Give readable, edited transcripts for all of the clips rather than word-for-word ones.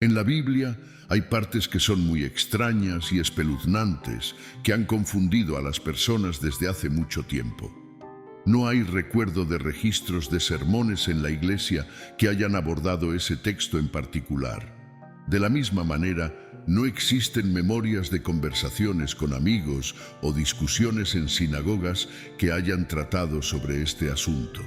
En la Biblia hay partes que son muy extrañas y espeluznantes que han confundido a las personas desde hace mucho tiempo. No hay recuerdo de registros de sermones en la iglesia que hayan abordado ese texto en particular. De la misma manera, no existen memorias de conversaciones con amigos o discusiones en sinagogas que hayan tratado sobre este asunto.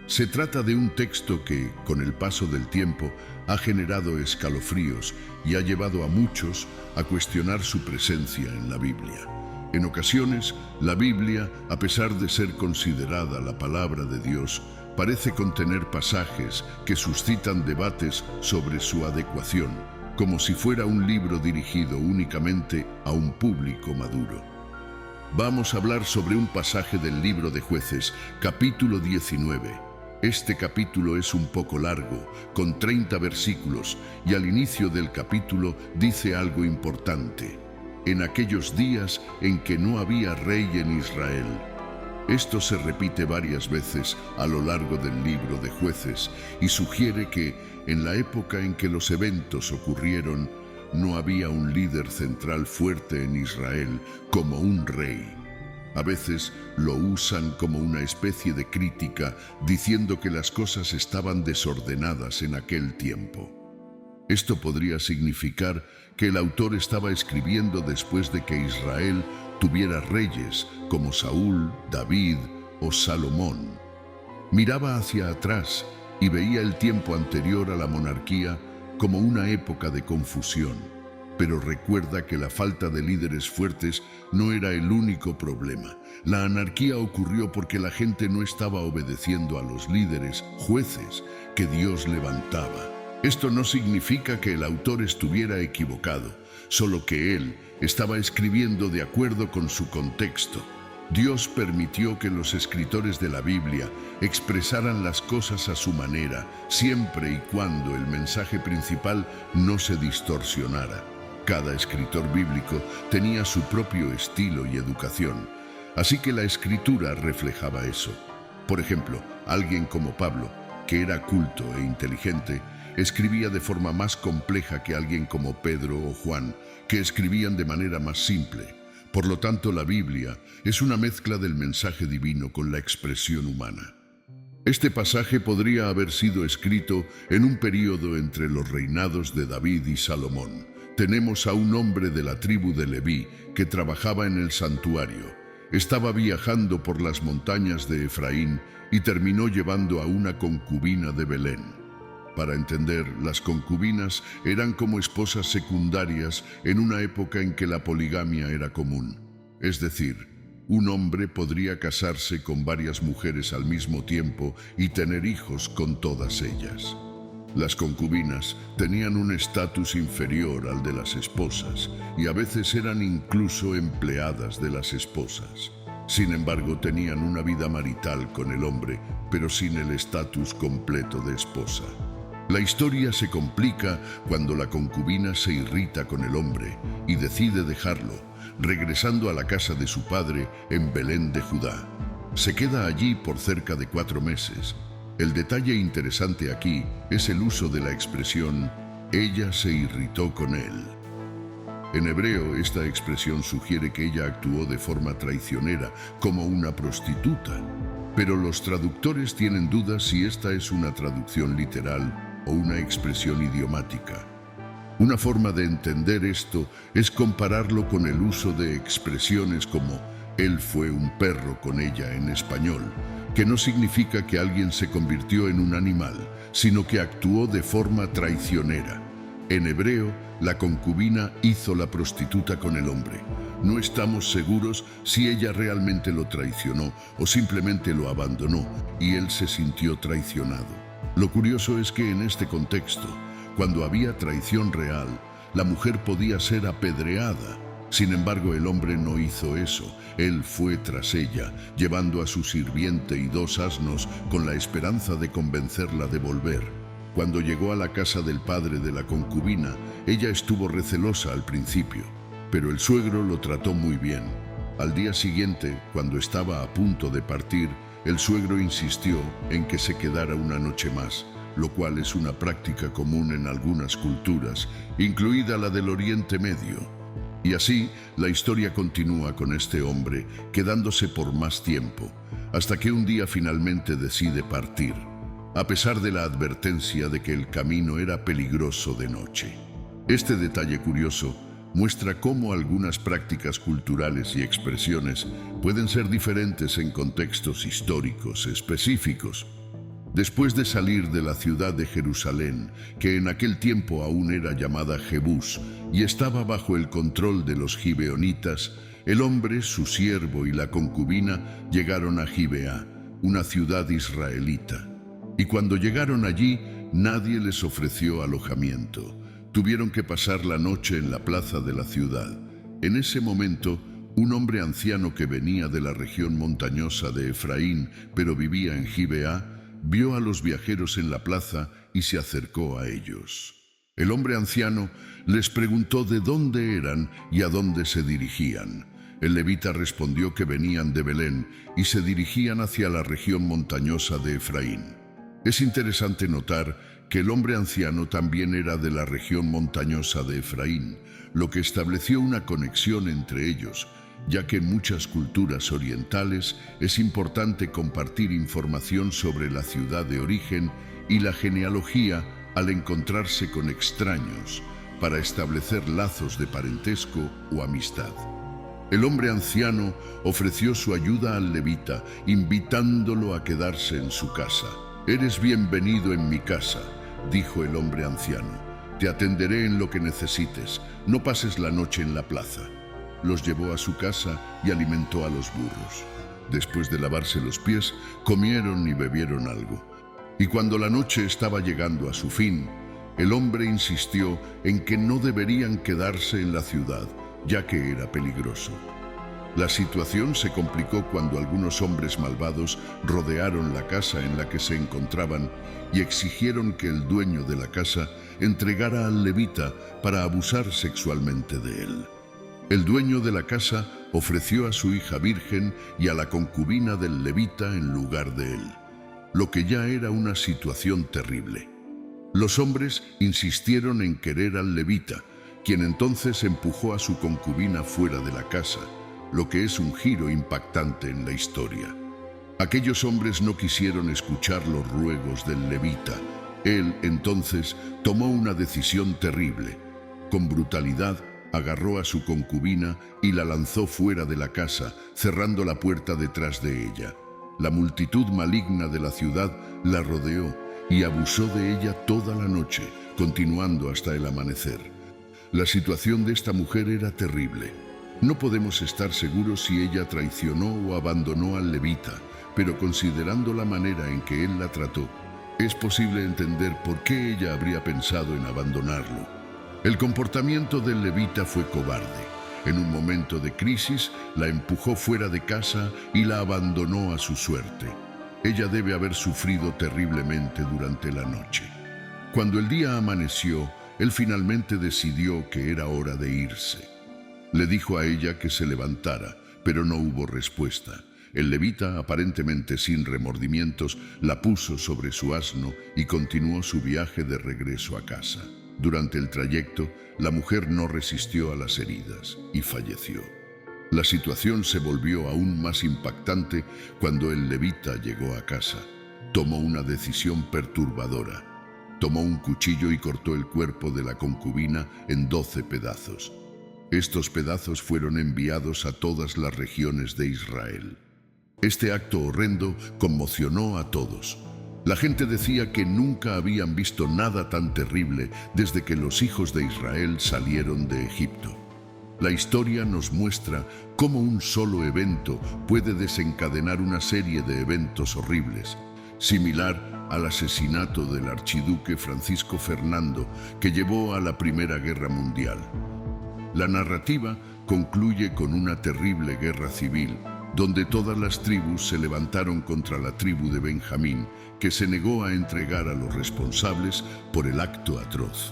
Se trata de un texto que, con el paso del tiempo, ha generado escalofríos y ha llevado a muchos a cuestionar su presencia en la Biblia. En ocasiones, la Biblia, a pesar de ser considerada la palabra de Dios, parece contener pasajes que suscitan debates sobre su adecuación, como si fuera un libro dirigido únicamente a un público maduro. Vamos a hablar sobre un pasaje del libro de Jueces, capítulo 19. Este capítulo es un poco largo, con 30 versículos, y al inicio del capítulo dice algo importante. En aquellos días en que no había rey en Israel. Esto se repite varias veces a lo largo del libro de Jueces y sugiere que, en la época en que los eventos ocurrieron, no había un líder central fuerte en Israel como un rey. A veces lo usan como una especie de crítica, diciendo que las cosas estaban desordenadas en aquel tiempo. Esto podría significar que el autor estaba escribiendo después de que Israel tuviera reyes como Saúl, David o Salomón. Miraba hacia atrás y veía el tiempo anterior a la monarquía como una época de confusión, pero recuerda que la falta de líderes fuertes no era el único problema. La anarquía ocurrió porque la gente no estaba obedeciendo a los líderes, jueces, que Dios levantaba. Esto no significa que el autor estuviera equivocado, solo que él estaba escribiendo de acuerdo con su contexto. Dios permitió que los escritores de la Biblia expresaran las cosas a su manera, siempre y cuando el mensaje principal no se distorsionara. Cada escritor bíblico tenía su propio estilo y educación, así que la escritura reflejaba eso. Por ejemplo, alguien como Pablo, que era culto e inteligente, escribía de forma más compleja que alguien como Pedro o Juan, que escribían de manera más simple. Por lo tanto, la Biblia es una mezcla del mensaje divino con la expresión humana. Este pasaje podría haber sido escrito en un período entre los reinados de David y Salomón. Tenemos a un hombre de la tribu de Leví que trabajaba en el santuario. Estaba viajando por las montañas de Efraín y terminó llevando a una concubina de Belén. Para entender, las concubinas eran como esposas secundarias en una época en que la poligamia era común. Es decir, un hombre podría casarse con varias mujeres al mismo tiempo y tener hijos con todas ellas. Las concubinas tenían un estatus inferior al de las esposas y a veces eran incluso empleadas de las esposas. Sin embargo, tenían una vida marital con el hombre, pero sin el estatus completo de esposa. La historia se complica cuando la concubina se irrita con el hombre y decide dejarlo, regresando a la casa de su padre en Belén de Judá. Se queda allí por cerca de 4 meses. El detalle interesante aquí es el uso de la expresión «ella se irritó con él». En hebreo, esta expresión sugiere que ella actuó de forma traicionera, como una prostituta. Pero los traductores tienen dudas si esta es una traducción literal o una expresión idiomática. Una forma de entender esto es compararlo con el uso de expresiones como «él fue un perro con ella» en español, que no significa que alguien se convirtió en un animal, sino que actuó de forma traicionera. En hebreo, la concubina hizo la prostituta con el hombre. No estamos seguros si ella realmente lo traicionó o simplemente lo abandonó y él se sintió traicionado. Lo curioso es que en este contexto, cuando había traición real, la mujer podía ser apedreada. Sin embargo, el hombre no hizo eso. Él fue tras ella, llevando a su sirviente y 2 asnos con la esperanza de convencerla de volver. Cuando llegó a la casa del padre de la concubina, ella estuvo recelosa al principio, pero el suegro lo trató muy bien. Al día siguiente, cuando estaba a punto de partir, el suegro insistió en que se quedara una noche más, lo cual es una práctica común en algunas culturas, incluida la del Oriente Medio. Y así, la historia continúa con este hombre quedándose por más tiempo, hasta que un día finalmente decide partir, a pesar de la advertencia de que el camino era peligroso de noche. Este detalle curioso muestra cómo algunas prácticas culturales y expresiones pueden ser diferentes en contextos históricos específicos. Después de salir de la ciudad de Jerusalén, que en aquel tiempo aún era llamada Jebús y estaba bajo el control de los gibeonitas, el hombre, su siervo y la concubina llegaron a Gibeá, una ciudad israelita. Y cuando llegaron allí, nadie les ofreció alojamiento. Tuvieron que pasar la noche en la plaza de la ciudad. En ese momento, un hombre anciano que venía de la región montañosa de Efraín, pero vivía en Gibeá, vio a los viajeros en la plaza y se acercó a ellos. El hombre anciano les preguntó de dónde eran y a dónde se dirigían. El levita respondió que venían de Belén y se dirigían hacia la región montañosa de Efraín. Es interesante notar que el hombre anciano también era de la región montañosa de Efraín, lo que estableció una conexión entre ellos, ya que en muchas culturas orientales es importante compartir información sobre la ciudad de origen y la genealogía al encontrarse con extraños, para establecer lazos de parentesco o amistad. El hombre anciano ofreció su ayuda al levita, invitándolo a quedarse en su casa. «Eres bienvenido en mi casa», dijo el hombre anciano. «Te atenderé en lo que necesites. No pases la noche en la plaza». Los llevó a su casa y alimentó a los burros. Después de lavarse los pies, comieron y bebieron algo. Y cuando la noche estaba llegando a su fin, el hombre insistió en que no deberían quedarse en la ciudad, ya que era peligroso. La situación se complicó cuando algunos hombres malvados rodearon la casa en la que se encontraban y exigieron que el dueño de la casa entregara al levita para abusar sexualmente de él. El dueño de la casa ofreció a su hija virgen y a la concubina del levita en lugar de él, lo que ya era una situación terrible. Los hombres insistieron en querer al levita, quien entonces empujó a su concubina fuera de la casa, lo que es un giro impactante en la historia. Aquellos hombres no quisieron escuchar los ruegos del levita. Él, entonces, tomó una decisión terrible. Con brutalidad, agarró a su concubina y la lanzó fuera de la casa, cerrando la puerta detrás de ella. La multitud maligna de la ciudad la rodeó y abusó de ella toda la noche, continuando hasta el amanecer. La situación de esta mujer era terrible. No podemos estar seguros si ella traicionó o abandonó al levita, pero considerando la manera en que él la trató, es posible entender por qué ella habría pensado en abandonarlo. El comportamiento del levita fue cobarde. En un momento de crisis, la empujó fuera de casa y la abandonó a su suerte. Ella debe haber sufrido terriblemente durante la noche. Cuando el día amaneció, él finalmente decidió que era hora de irse. Le dijo a ella que se levantara, pero no hubo respuesta. El levita, aparentemente sin remordimientos, la puso sobre su asno y continuó su viaje de regreso a casa. Durante el trayecto, la mujer no resistió a las heridas y falleció. La situación se volvió aún más impactante cuando el levita llegó a casa. Tomó una decisión perturbadora. Tomó un cuchillo y cortó el cuerpo de la concubina en 12 pedazos. Estos pedazos fueron enviados a todas las regiones de Israel. Este acto horrendo conmocionó a todos. La gente decía que nunca habían visto nada tan terrible desde que los hijos de Israel salieron de Egipto. La historia nos muestra cómo un solo evento puede desencadenar una serie de eventos horribles, similar al asesinato del archiduque Francisco Fernando, que llevó a la Primera Guerra Mundial. La narrativa concluye con una terrible guerra civil, donde todas las tribus se levantaron contra la tribu de Benjamín, que se negó a entregar a los responsables por el acto atroz.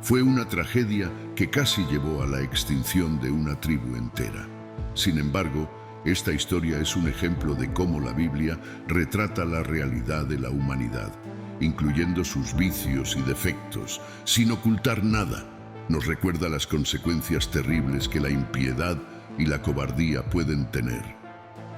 Fue una tragedia que casi llevó a la extinción de una tribu entera. Sin embargo, esta historia es un ejemplo de cómo la Biblia retrata la realidad de la humanidad. incluyendo sus vicios y defectos, sin ocultar nada. Nos recuerda las consecuencias terribles que la impiedad y la cobardía pueden tener.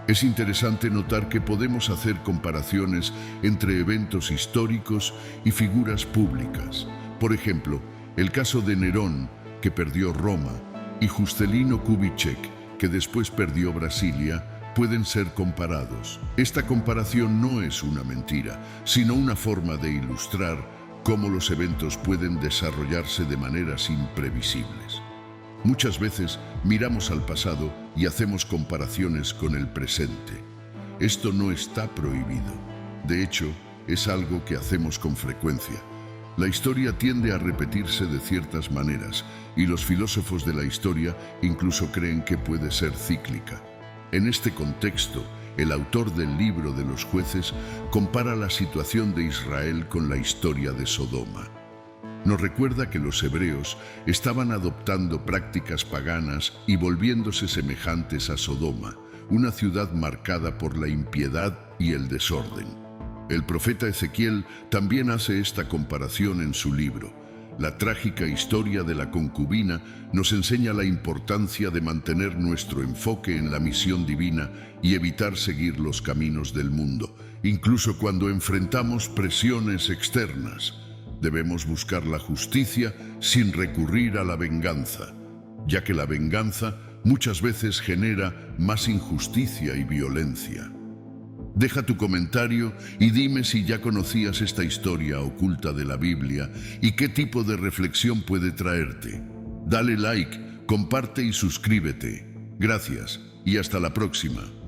Es interesante notar que podemos hacer comparaciones entre eventos históricos y figuras públicas. Por ejemplo, el caso de Nerón, que perdió Roma, y Juscelino Kubitschek, que después perdió Brasilia, pueden ser comparados. Esta comparación no es una mentira, sino una forma de ilustrar cómo los eventos pueden desarrollarse de maneras imprevisibles. Muchas veces miramos al pasado y hacemos comparaciones con el presente. Esto no está prohibido. De hecho, es algo que hacemos con frecuencia. La historia tiende a repetirse de ciertas maneras y los filósofos de la historia incluso creen que puede ser cíclica. En este contexto, el autor del libro de los Jueces compara la situación de Israel con la historia de Sodoma. Nos recuerda que los hebreos estaban adoptando prácticas paganas y volviéndose semejantes a Sodoma, una ciudad marcada por la impiedad y el desorden. El profeta Ezequiel también hace esta comparación en su libro. La trágica historia de la concubina nos enseña la importancia de mantener nuestro enfoque en la misión divina y evitar seguir los caminos del mundo, incluso cuando enfrentamos presiones externas. Debemos buscar la justicia sin recurrir a la venganza, ya que la venganza muchas veces genera más injusticia y violencia. Deja tu comentario y dime si ya conocías esta historia oculta de la Biblia y qué tipo de reflexión puede traerte. Dale like, comparte y suscríbete. Gracias y hasta la próxima.